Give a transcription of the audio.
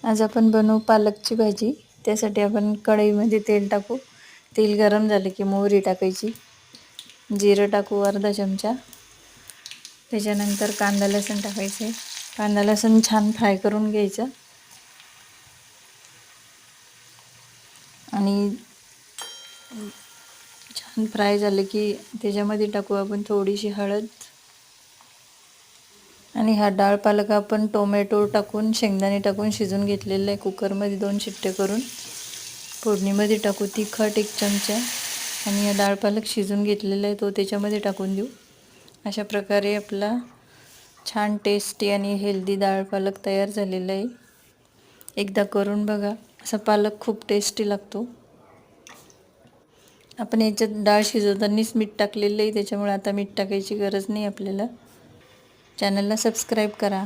आज आपण बनवू पालकची भाजी. त्यासाठी आपण कढईमध्ये तेल टाकू. तेल गरम झाले की मोहरी टाकायची, जिरं टाकू अर्धा चमचा. त्याच्यानंतर कांदा लसूण टाकायचे. कांदा लसूण छान फ्राय करून घ्यायचं आणि छान फ्राय झाले की त्याच्यामध्ये टाकू आपण थोडीशी हळद. आणि हा डाळ पालक आपण टोमॅटो टाकून शेंगदाणे टाकून शिजून घेतलेलं आहे कुकरमध्ये 2 शिट्टे करून. फोडणीमध्ये टाकू तिखट 1 चमचा आणि हा डाळ पालक शिजून घेतलेला आहे तो त्याच्यामध्ये टाकून देऊ. अशा प्रकारे आपला छान टेस्टी आणि हेल्दी डाळ पालक तयार झालेला आहे. एकदा करून बघा, असा पालक खूप टेस्टी लागतो. आपण याच्यात डाळ शिजवतानाच मीठ टाकलेलं आहे, त्याच्यामुळे आता मीठ टाकायची गरज नाही आपल्याला. चॅनलला सबस्क्राईब करा.